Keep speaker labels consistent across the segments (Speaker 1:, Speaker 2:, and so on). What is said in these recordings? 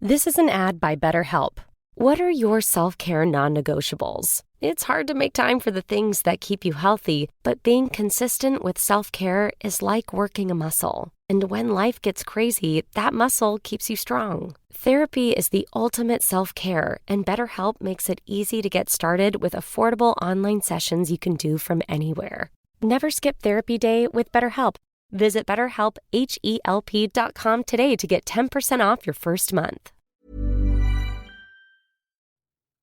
Speaker 1: This is an ad by BetterHelp. What are your self-care non-negotiables? It's hard to make time for the things that keep you healthy, but being consistent with self-care is like working a muscle. And when life gets crazy, that muscle keeps you strong. Therapy is the ultimate self-care, and BetterHelp makes it easy to get started with affordable online sessions you can do from anywhere. Never skip therapy day with BetterHelp. Visit BetterHelp.com today to get 10% off your first month.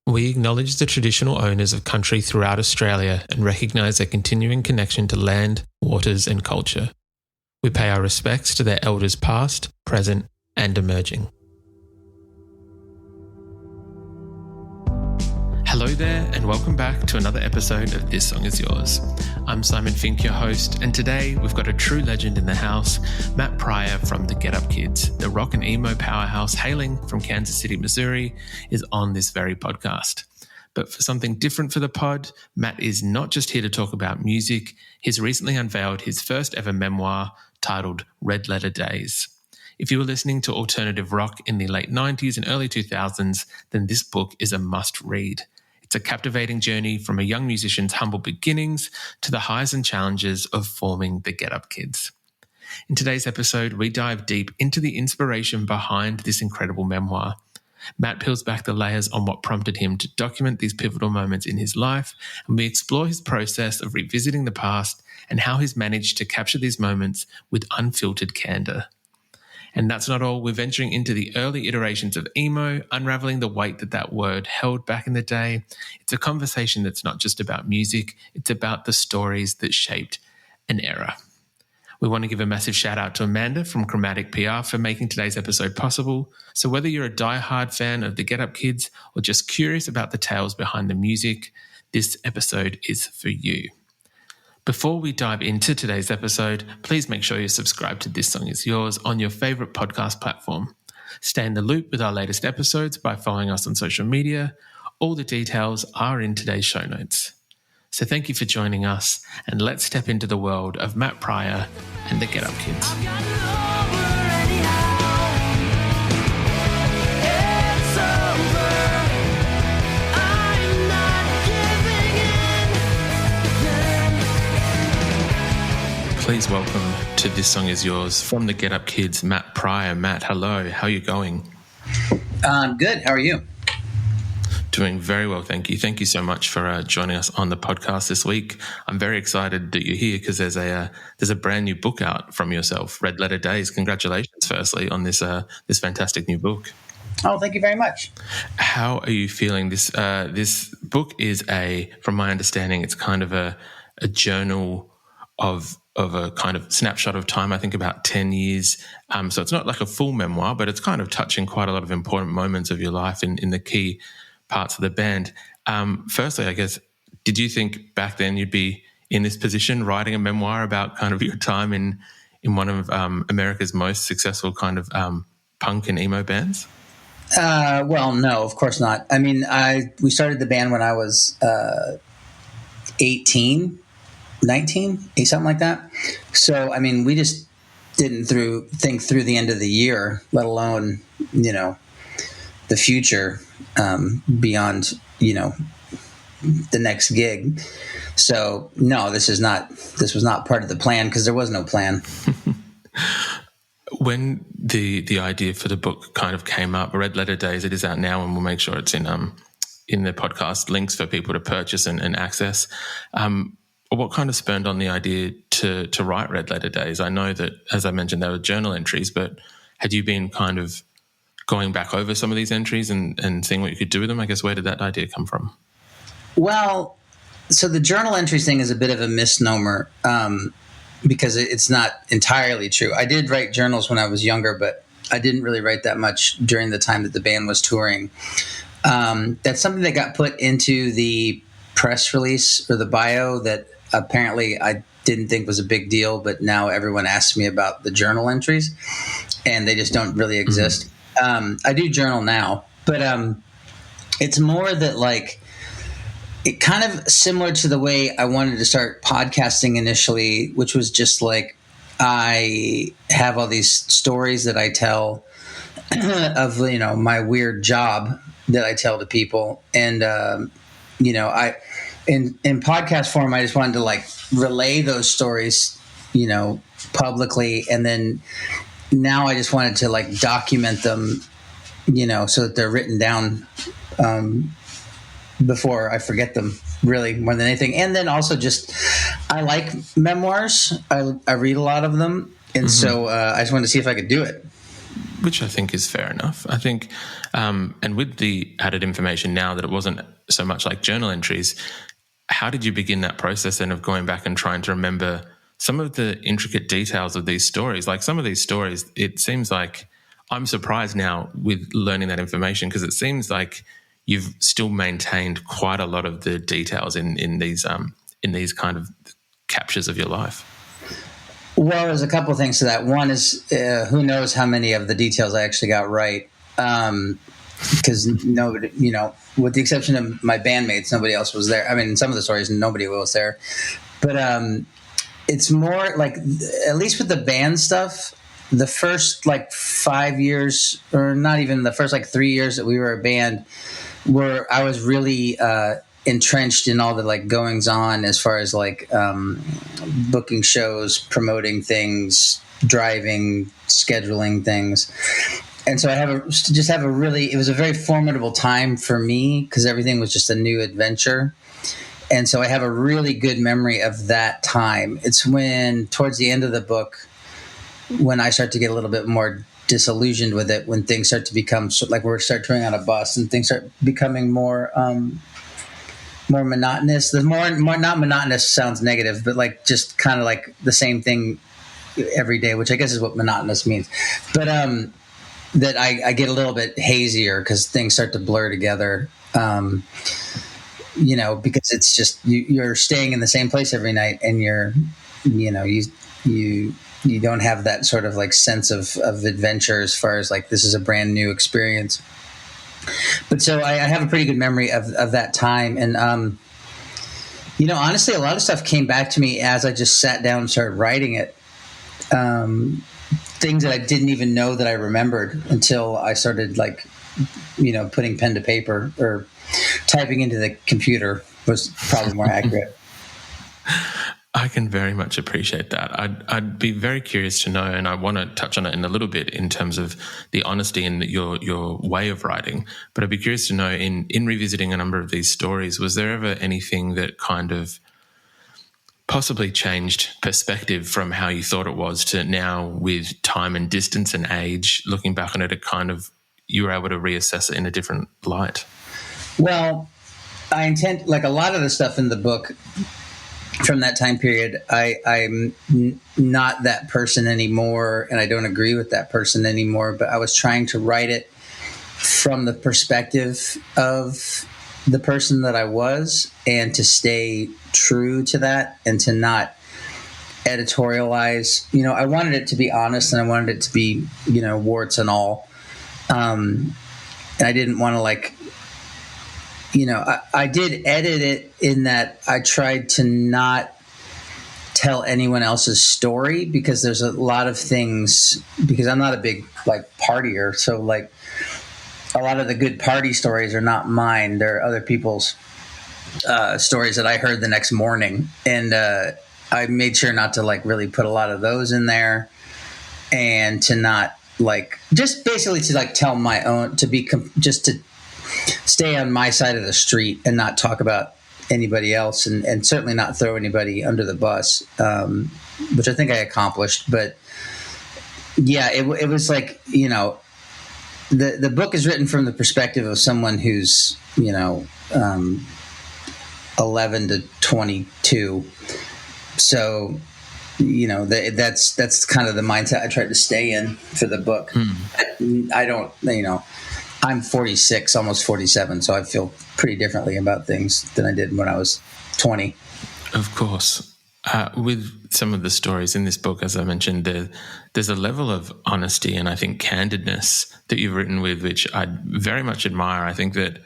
Speaker 2: We acknowledge the traditional owners of country throughout Australia and recognise their continuing connection to land, waters and culture. We pay our respects to their elders past, present and emerging. Hello there and welcome back to another episode of This Song Is Yours. I'm Simon Fink, your host, and today we've got a true legend in the house, Matt Pryor from the Get Up Kids, the rock and emo powerhouse hailing from Kansas City, Missouri, is on this very podcast. But for something different for the pod, Matt is not just here to talk about music. He's recently unveiled his first ever memoir titled Red Letter Days. If you were listening to alternative rock in the late 90s and early 2000s, then this book is a must read. It's a captivating journey from a young musician's humble beginnings to the highs and challenges of forming the Get Up Kids. In today's episode, we dive deep into the inspiration behind this incredible memoir. Matt peels back the layers on what prompted him to document these pivotal moments in his life, and we explore his process of revisiting the past and how he's managed to capture these moments with unfiltered candor. And that's not all. We're venturing into the early iterations of emo, unraveling the weight that word held back in the day. It's a conversation that's not just about music, it's about the stories that shaped an era. We want to give a massive shout out to Amanda from Chromatic PR for making today's episode possible. So whether you're a diehard fan of the Get Up Kids or just curious about the tales behind the music, this episode is for you. Before we dive into today's episode, please make sure you're subscribed to This Song Is Yours on your favourite podcast platform. Stay in the loop with our latest episodes by following us on social media. All the details are in today's show notes. So thank you for joining us, and let's step into the world of Matt Pryor and the Get Up Kids. Please welcome to This Song Is Yours from the Get Up Kids, Matt Pryor. Matt, hello. How are you going?
Speaker 3: Good. How are you?
Speaker 2: Doing very well, thank you. Thank you so much for joining us on the podcast this week. I'm very excited that you're here because there's a brand new book out from yourself, Red Letter Days. Congratulations, firstly, on this fantastic new book.
Speaker 3: Oh, thank you very much.
Speaker 2: How are you feeling? This book is from my understanding, it's kind of a journal of a kind of snapshot of time, I think about 10 years. So it's not like a full memoir, but it's kind of touching quite a lot of important moments of your life in the key parts of the band. Firstly, I guess, did you think back then you'd be in this position writing a memoir about kind of your time in one of America's most successful kind of punk and emo bands?
Speaker 3: Well, no, of course not. I mean, we started the band when I was 18, 19, something like that. So, I mean, we just didn't think through the end of the year, let alone, the future beyond, the next gig. So, no, this was not part of the plan because there was no plan.
Speaker 2: When the idea for the book kind of came up, Red Letter Days, it is out now, and we'll make sure it's in the podcast links for people to purchase and access. What kind of spurned on the idea to write Red Letter Days? I know that, as I mentioned, there were journal entries, but had you been kind of going back over some of these entries and seeing what you could do with them? I guess, where did that idea come from?
Speaker 3: Well, so the journal entries thing is a bit of a misnomer because it's not entirely true. I did write journals when I was younger, but I didn't really write that much during the time that the band was touring. That's something that got put into the press release or the bio that apparently I didn't think was a big deal, but now everyone asks me about the journal entries and they just don't really exist. I do journal now, but it's more that like it kind of similar to the way I wanted to start podcasting initially, which was just like I have all these stories that I tell of, my weird job that I tell to people. And, I, in podcast form, I just wanted to like relay those stories, publicly. And then now I just wanted to like document them, so that they're written down, before I forget them, really, more than anything. And then also just, I like memoirs. I read a lot of them. And so I just wanted to see if I could do it.
Speaker 2: Which I think is fair enough. I think, and with the added information now that it wasn't so much like journal entries, how did you begin that process then of going back and trying to remember some of the intricate details of these stories? Like some of these stories, it seems like, I'm surprised now with learning that information, because it seems like you've still maintained quite a lot of the details in these kind of captures of your life.
Speaker 3: Well, there's a couple of things to that. One is, who knows how many of the details I actually got right. Because nobody, with the exception of my bandmates, nobody else was there. I mean, in some of the stories, nobody was there. But it's more like, at least with the band stuff, the first like 5 years, or not even the first like 3 years that we were a band, where I was really entrenched in all the like goings on as far as like booking shows, promoting things, driving, scheduling things. And so it was a very formidable time for me, because everything was just a new adventure. And so I have a really good memory of that time. It's when, towards the end of the book, when I start to get a little bit more disillusioned with it, when things start to become like we start touring on a bus and things start becoming more monotonous. The more not monotonous sounds negative, but like just kind of like the same thing every day, which I guess is what monotonous means. But that I get a little bit hazier because things start to blur together. Because it's just you're staying in the same place every night, and you don't have that sort of like sense of adventure as far as like this is a brand new experience. But so I have a pretty good memory of that time. And, honestly, a lot of stuff came back to me as I just sat down and started writing it. Things that I didn't even know that I remembered until I started like, putting pen to paper, or typing into the computer was probably more accurate.
Speaker 2: I can very much appreciate that. I'd be very curious to know, and I want to touch on it in a little bit in terms of the honesty in your way of writing, but I'd be curious to know, in revisiting a number of these stories, was there ever anything that kind of possibly changed perspective from how you thought it was to now, with time and distance and age, looking back on it, you were able to reassess it in a different light?
Speaker 3: Well, I intend, like a lot of the stuff in the book from that time period, I'm not that person anymore, and I don't agree with that person anymore, but I was trying to write it from the perspective of the person that I was, and to stay true to that, and to not editorialize. I wanted it to be honest, and I wanted it to be, warts and all. And I didn't want to like, I did edit it in that I tried to not tell anyone else's story, because there's a lot of things, because I'm not a big like partier. So like a lot of the good party stories are not mine. They're other people's stories that I heard the next morning. And I made sure not to like really put a lot of those in there, and to not like, just basically to like tell my own, to be just to stay on my side of the street and not talk about anybody else, and certainly not throw anybody under the bus, which I think I accomplished. But yeah, it was like, the book is written from the perspective of someone who's, 11 to 22. So, that's kind of the mindset I tried to stay in for the book. I don't, I'm 46, almost 47, so I feel pretty differently about things than I did when I was 20.
Speaker 2: Of course. With some of the stories in this book, as I mentioned, there's a level of honesty and I think candidness that you've written with, which I very much admire. I think that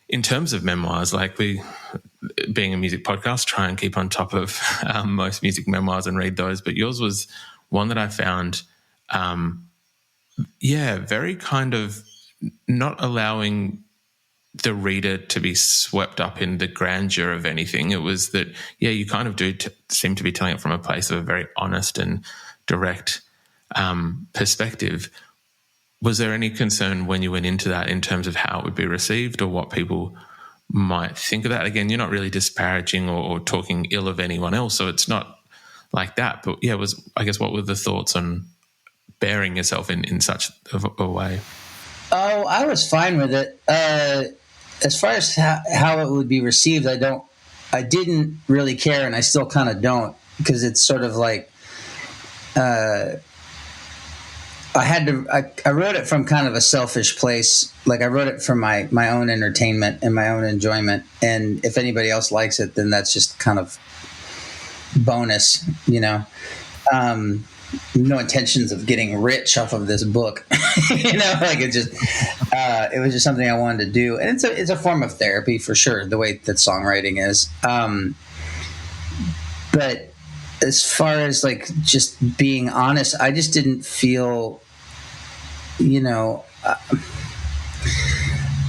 Speaker 2: in terms of memoirs, like being a music podcast, try and keep on top of most music memoirs and read those, but yours was one that I found Yeah, very kind of not allowing the reader to be swept up in the grandeur of anything. It was that, yeah, you kind of do seem to be telling it from a place of a very honest and direct perspective. Was there any concern when you went into that in terms of how it would be received or what people might think of that? Again, you're not really disparaging or talking ill of anyone else, so it's not like that. But yeah, I guess what were the thoughts on bearing yourself in such a way?
Speaker 3: Oh, I was fine with it. As far as how it would be received, I didn't really care, and I still kind of don't, because it's sort of like, I wrote it from kind of a selfish place. Like, I wrote it for my own entertainment and my own enjoyment. And if anybody else likes it, then that's just kind of bonus, you know? No intentions of getting rich off of this book, you know, like it was just something I wanted to do. And it's a form of therapy for sure, the way that songwriting is. But as far as like just being honest, I just didn't feel, you know,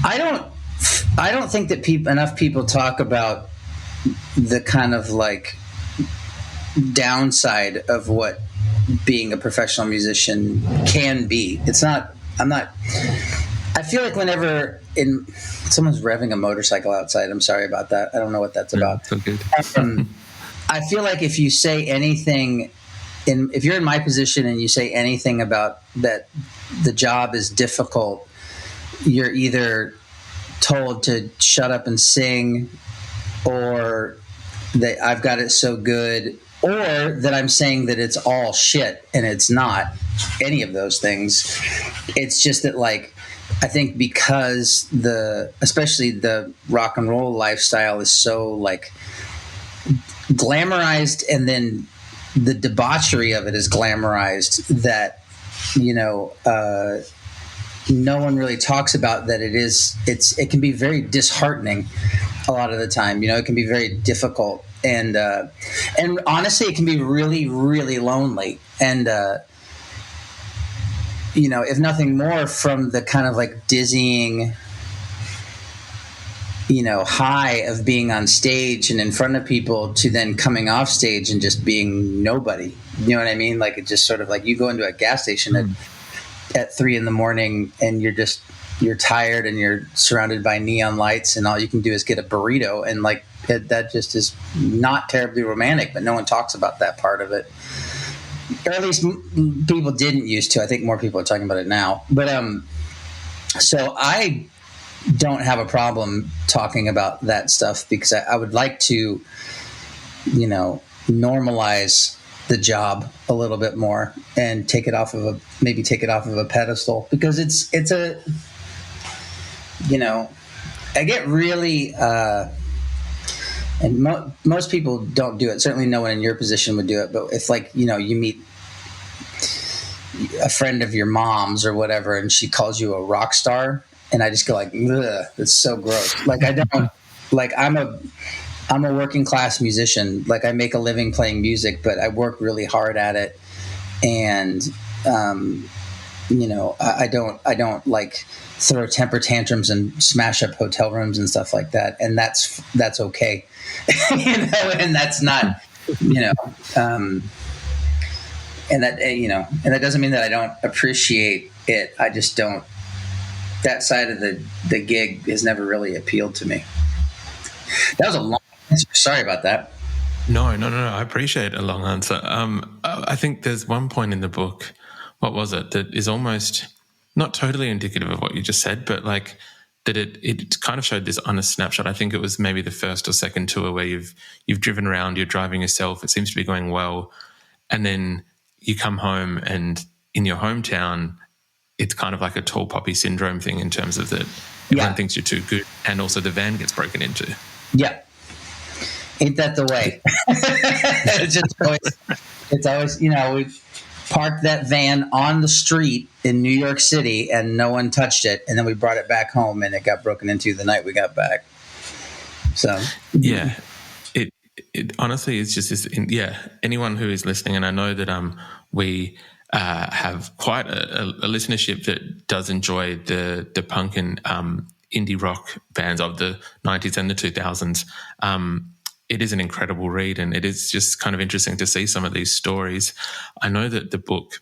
Speaker 3: I don't think that enough people talk about the kind of like downside of what being a professional musician can be. I feel like whenever someone's revving a motorcycle outside, I'm sorry about that. I don't know what that's about.
Speaker 2: So good.
Speaker 3: I feel like if you say anything, if you're in my position and you say anything about that the job is difficult, you're either told to shut up and sing, or that I've got it so good, or that I'm saying that it's all shit, and it's not any of those things. It's just that, like, I think because especially the rock and roll lifestyle is so like glamorized, and then the debauchery of it is glamorized, that, you know, no one really talks about that. It can be very disheartening a lot of the time. You know, it can be very difficult, and honestly, it can be really, really lonely. And you know, if nothing more, from the kind of like dizzying, you know, high of being on stage and in front of people, to then coming off stage and just being nobody. You know what I mean? Like, it just sort of like you go into a gas station at 3 a.m. and you're tired and you're surrounded by neon lights, and all you can do is get a burrito, and like that just is not terribly romantic, but no one talks about that part of it. Or at least people didn't used to. I think more people are talking about it now. But so I don't have a problem talking about that stuff, because I would like to, you know, normalize the job a little bit more and take it off of a pedestal, because it's a, you know, I get really and most people don't do it. Certainly no one in your position would do it. But if, like, you know, you meet a friend of your mom's or whatever, and she calls you a rock star, and I just go like, ugh, that's so gross. Like, I don't, like, I'm a working class musician. Like, I make a living playing music, but I work really hard at it. And, you know, I don't like throw temper tantrums and smash up hotel rooms and stuff like that. And that's okay. You know, and that's not, you know, and that, you know, and that doesn't mean that I don't appreciate it. I just don't, that side of the gig has never really appealed to me. That was a long answer. Sorry about that.
Speaker 2: No. I appreciate a long answer. I think there's one point in the book, what was it, that is almost not totally indicative of what you just said, but like that it kind of showed this honest snapshot. I think it was maybe the first or second tour where you've driven around, you're driving yourself, it seems to be going well, and then you come home, and in your hometown, it's kind of like a tall poppy syndrome thing, in terms of that everyone thinks you're too good, and also the van gets broken into. Yeah.
Speaker 3: Ain't that the way? It's always, you know, we've parked that van on the street in New York City and no one touched it, and then we brought it back home and it got broken into the night we got back. So
Speaker 2: yeah, it honestly is just this. Yeah, anyone who is listening, and I know that we have quite a listenership that does enjoy the punk and indie rock bands of the 90s and the 2000s. It is an incredible read, and it is just kind of interesting to see some of these stories. I know that the book...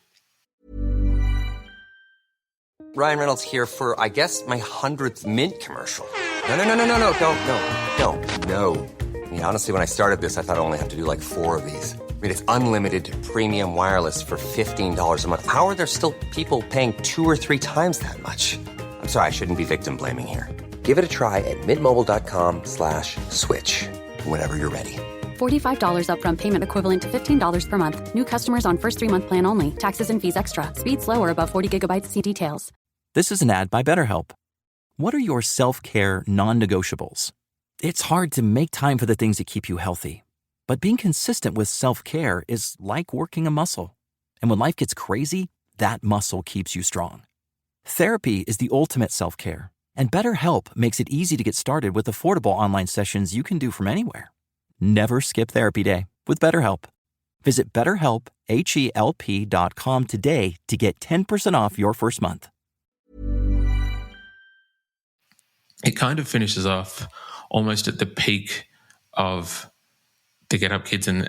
Speaker 4: Ryan Reynolds here for, I guess, my 100th Mint commercial. No. I mean, honestly, when I started this, I thought I only have to do like 4 of these. I mean, it's unlimited premium wireless for $15 a month. How are there still people paying 2 or 3 times that much? I'm sorry, I shouldn't be victim blaming here. Give it a try at mintmobile.com/switch. Whenever you're ready.
Speaker 5: $45 upfront payment equivalent to $15 per month. New customers on first 3-month plan only. Taxes and fees extra. Speed slower above 40 gigabytes. See details.
Speaker 6: This is an ad by BetterHelp. What are your self-care non-negotiables? It's hard to make time for the things that keep you healthy. But being consistent with self-care is like working a muscle. And when life gets crazy, that muscle keeps you strong. Therapy is the ultimate self-care. And BetterHelp makes it easy to get started with affordable online sessions you can do from anywhere. Never skip therapy day with BetterHelp. Visit BetterHelp.com today to get 10% off your first month.
Speaker 2: It kind of finishes off almost at the peak of the Get Up Kids and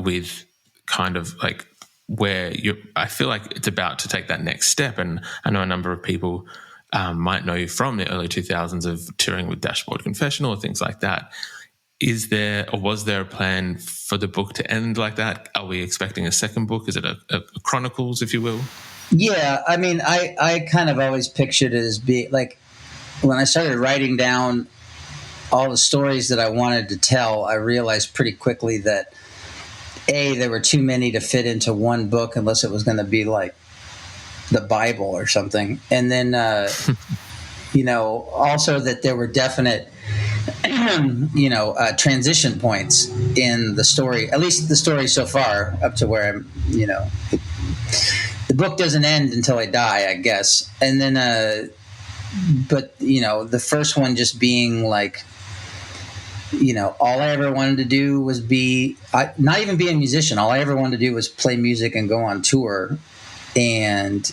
Speaker 2: with kind of like where I feel like it's about to take that next step. And I know a number of people might know you from the early 2000s of touring with Dashboard Confessional or things like that. Is there, or was there a plan for the book to end like that? Are we expecting a second book? Is it a chronicles, if you will?
Speaker 3: Yeah, I mean, I kind of always pictured it as being like when I started writing down all the stories that I wanted to tell, I realized pretty quickly that there were too many to fit into one book unless it was going to be like the Bible or something. And then, also that there were definite, transition points in the story, at least the story so far up to where I'm, the book doesn't end until I die, I guess. And then, but the first one just being like, all I ever wanted to do was not even be a musician. All I ever wanted to do was play music and go on tour. And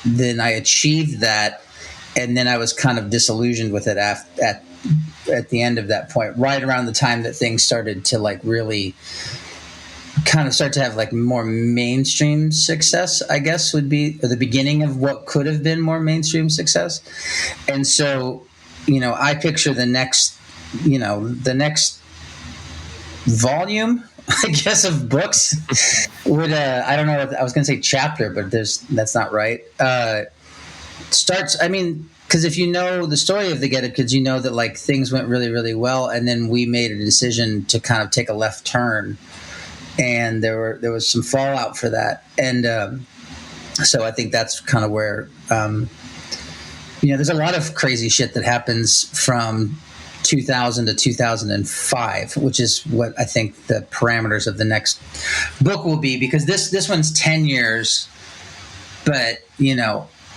Speaker 3: then I achieved that. And then I was kind of disillusioned with it at the end of that point, right around the time that things started to like really kind of start to have like more mainstream success, I guess would be the beginning of what could have been more mainstream success. And so, I picture the next volume, I guess, of books would, I don't know if I was going to say chapter, but that's not right. Starts, because if you know the story of the Get Up Kids, you know that like things went really, really well. And then we made a decision to kind of take a left turn, and there was some fallout for that. And so I think that's kind of where, there's a lot of crazy shit that happens from 2000 to 2005, which is what I think the parameters of the next book will be, because this one's 10 years, but,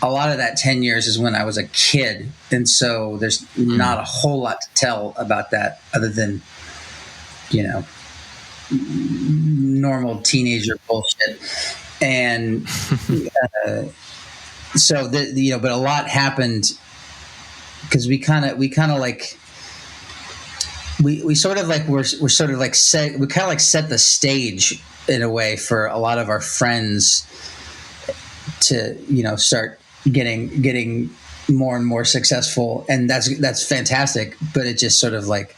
Speaker 3: a lot of that 10 years is when I was a kid. And so there's not a whole lot to tell about that other than, normal teenager bullshit. And so, but a lot happened because we kind of like, we sort of like, we're sort of like set the stage in a way for a lot of our friends to, start getting more and more successful. And that's fantastic. But it just sort of like,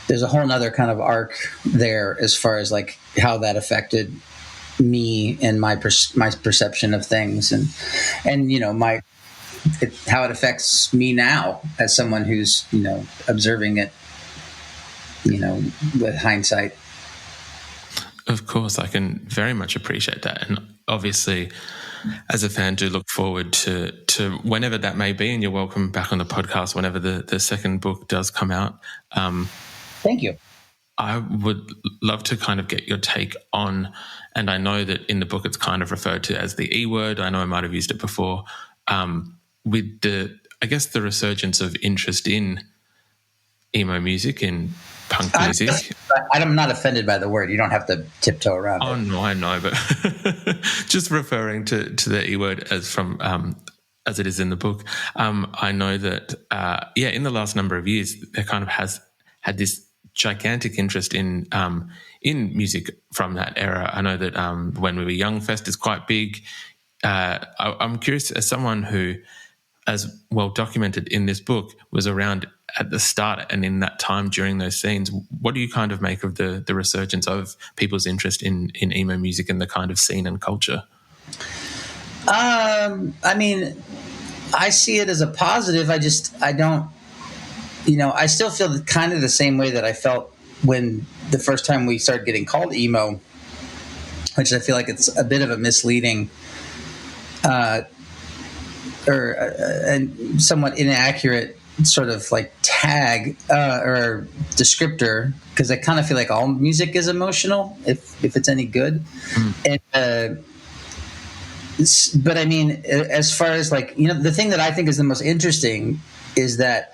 Speaker 3: there's a whole nother kind of arc there as far as like how that affected me and my perception of things and how it affects me now as someone who's, observing it, with hindsight.
Speaker 2: Of course, I can very much appreciate that. And obviously, as a fan, do look forward to whenever that may be. And you're welcome back on the podcast whenever the second book does come out.
Speaker 3: Thank you.
Speaker 2: I would love to kind of get your take on, and I know that in the book it's kind of referred to as the E word. I know I might have used it before. With the resurgence of interest in emo music in punk music.
Speaker 3: I'm not offended by the word. You don't have to tiptoe around
Speaker 2: Oh,
Speaker 3: it.
Speaker 2: no, I know, but just referring to the E word as it is in the book, I know that, in the last number of years, there kind of has had this gigantic interest in music from that era. I know that When We Were Young Fest is quite big. I'm curious, as someone who, as well documented in this book, was around at the start and in that time during those scenes, what do you kind of make of the resurgence of people's interest in emo music and the kind of scene and culture?
Speaker 3: I mean, I see it as a positive. I don't, I still feel kind of the same way that I felt when the first time we started getting called emo, which I feel like it's a bit of a misleading and somewhat inaccurate sort of like tag or descriptor, because I kind of feel like all music is emotional if it's any good. And but I mean, as far as like, the thing that I think is the most interesting is that,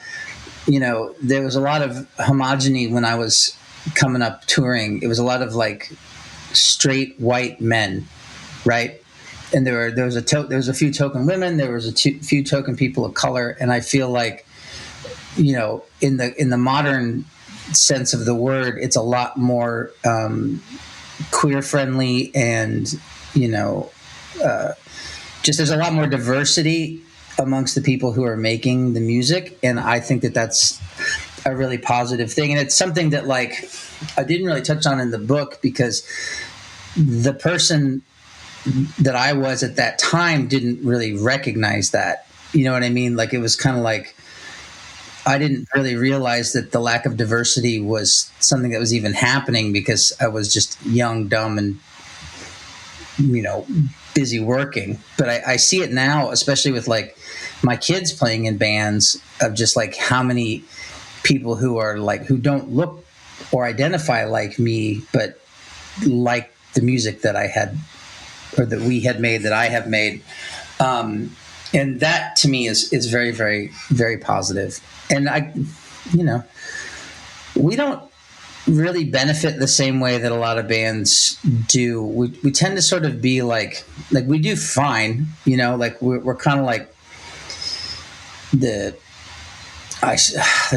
Speaker 3: there was a lot of homogeny when I was coming up touring. It was a lot of like straight white men, right? And there was a few token women, there was a few token people of color, and I feel like, in the modern sense of the word, it's a lot more queer friendly, and just there's a lot more diversity amongst the people who are making the music, and I think that that's a really positive thing. And it's something that like I didn't really touch on in the book, because the person that I was at that time didn't really recognize that. You know what I mean? Like, it was kind of like I didn't really realize that the lack of diversity was something that was even happening, because I was just young, dumb, and busy working. But I see it now, especially with like my kids playing in bands, of just like how many people who are like, who don't look or identify like me, but like the music that I had, or that we had made, that I have made. And that to me is very, very, very positive. And we don't really benefit the same way that a lot of bands do. We tend to sort of be like we do fine, like we're kind of like there's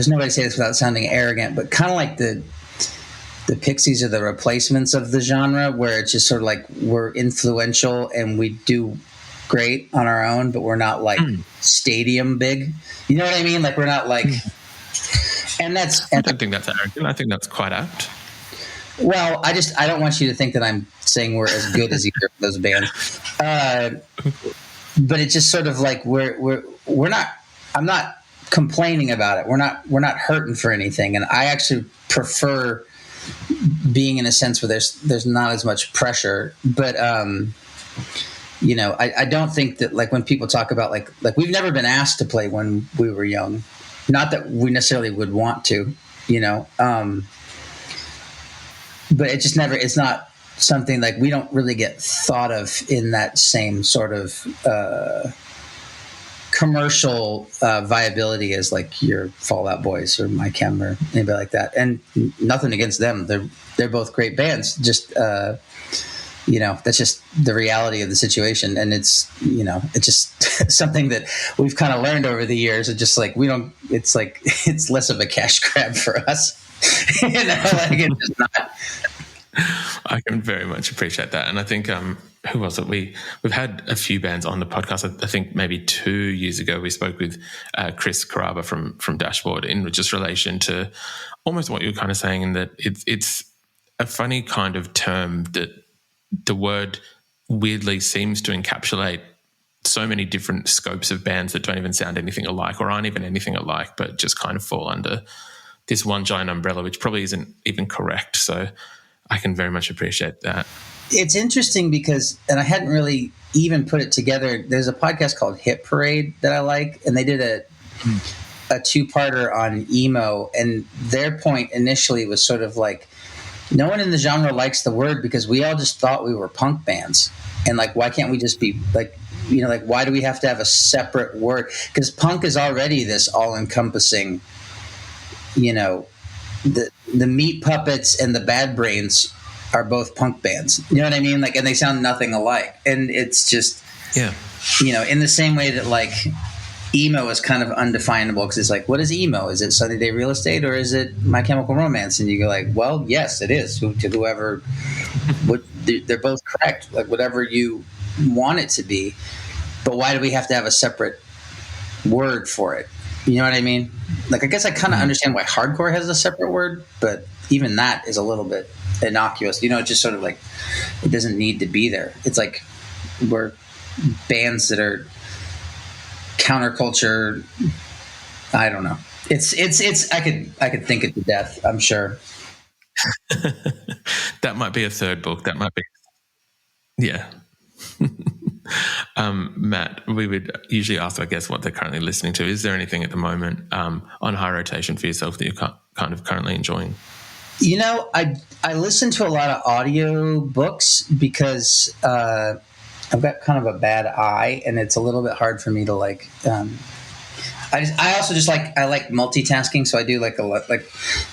Speaker 3: no way to say this without sounding arrogant, but kind of like the Pixies are the replacements of the genre, where it's just sort of like we're influential and we do great on our own, but we're not like stadium big. You know what I mean? Like, we're not like, I
Speaker 2: don't think that's arrogant. I think that's quite apt.
Speaker 3: Well, I don't want you to think that I'm saying we're as good as either of those bands. But it's just sort of like we're not. I'm not complaining about it. We're not hurting for anything, and I actually prefer being in a sense where there's not as much pressure. But I don't think that, like, when people talk about like we've never been asked to play when we were young. Not that we necessarily would want to, but it just never. It's not something like we don't really get thought of in that same sort of commercial viability as like your Fall Out Boys or My Chem or anybody like that. And nothing against them; they're both great bands. Just that's just the reality of the situation, and it's just something that we've kind of learned over the years. It's just like it's less of a cash grab for us. Like, it's just not.
Speaker 2: I can very much appreciate that, and I think who was it? We've had a few bands on the podcast. I think maybe 2 years ago we spoke with Chris Caraba from Dashboard in just relation to almost what you were kind of saying, in that it's a funny kind of term that the word weirdly seems to encapsulate so many different scopes of bands that don't even sound anything alike or aren't even anything alike, but just kind of fall under this one giant umbrella, which probably isn't even correct. So I can very much appreciate that.
Speaker 3: It's interesting because, and I hadn't really even put it together, there's a podcast called Hit Parade that I like, and they did a two-parter on emo, and their point initially was sort of like, no one in the genre likes the word because we all just thought we were punk bands. And like, why can't we just be like, like, why do we have to have a separate word? Because punk is already this all-encompassing, the Meat Puppets and the Bad Brains are both punk bands. You know what I mean? Like, and they sound nothing alike. And it's just,
Speaker 2: Yeah.
Speaker 3: you know, in the same way that like emo is kind of undefinable, because it's like, what is emo? Is it Sunny Day Real Estate or is it My Chemical Romance? And you go like, well, yes, it is. To whoever, they're both correct. Like whatever you want it to be. But why do we have to have a separate word for it? You know what I mean? Like, I guess I kind of understand why hardcore has a separate word, but even that is a little bit innocuous. You know, it's just sort of like, it doesn't need to be there. It's like we're bands that are counterculture. I don't know. It's I could think it to death, I'm sure.
Speaker 2: That might be a third book. That might be, yeah. Matt, we would usually ask, I guess, what they're currently listening to. Is there anything at the moment on high rotation for yourself that you're kind of currently enjoying?
Speaker 3: You know, I listen to a lot of audio books because I've got kind of a bad eye, and it's a little bit hard for me to like. I also just like multitasking, so I do like a lot. Like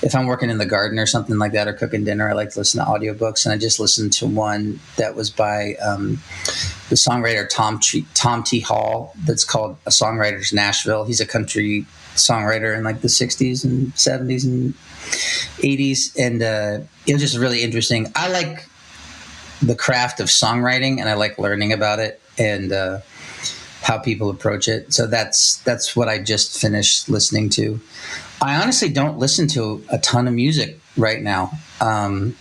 Speaker 3: if I'm working in the garden or something like that, or cooking dinner, I like to listen to audiobooks. And I just listened to one that was by the songwriter Tom T. Hall. That's called A Songwriter's Nashville. He's a country songwriter in like the 60s and 70s and 80s, and it was just really interesting. I like the craft of songwriting, and I like learning about it and how people approach it. So that's what I just finished listening to. I honestly don't listen to a ton of music right now. I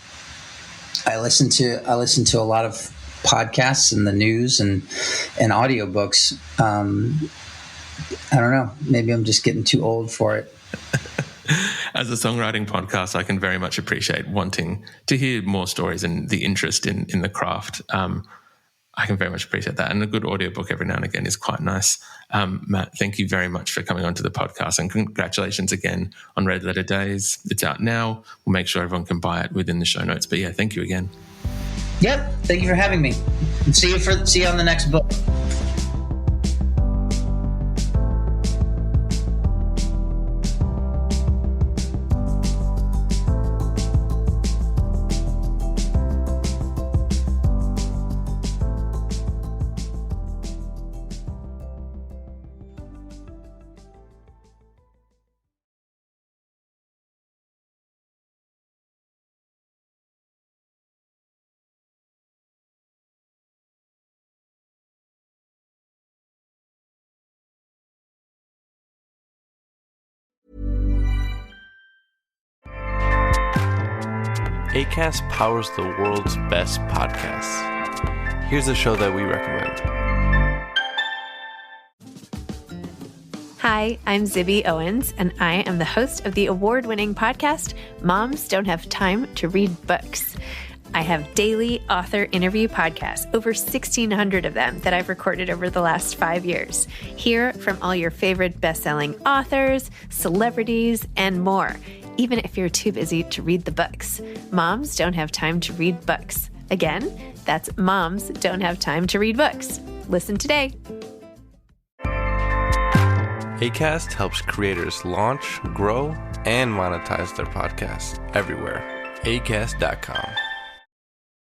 Speaker 3: listen to a lot of podcasts and the news and audiobooks. I don't know. Maybe I'm just getting too old for it.
Speaker 2: As a songwriting podcast, I can very much appreciate wanting to hear more stories and the interest in the craft. I can very much appreciate that. And a good audiobook every now and again is quite nice. Matt, thank you very much for coming onto the podcast, and congratulations again on Red Letter Days. It's out now. We'll make sure everyone can buy it within the show notes. But yeah, thank you again.
Speaker 3: Yep. Thank you for having me. See you on the next book.
Speaker 7: Acast powers the world's best podcasts. Here's a show that we recommend.
Speaker 8: Hi, I'm Zibby Owens, and I am the host of the award-winning podcast, Moms Don't Have Time to Read Books. I have daily author interview podcasts, over 1,600 of them that I've recorded over the last 5 years. Hear from all your favorite best-selling authors, celebrities, and more, even if you're too busy to read the books. Moms Don't Have Time to Read Books. Again, that's Moms Don't Have Time to Read Books. Listen today.
Speaker 7: Acast helps creators launch, grow, and monetize their podcasts everywhere. Acast.com.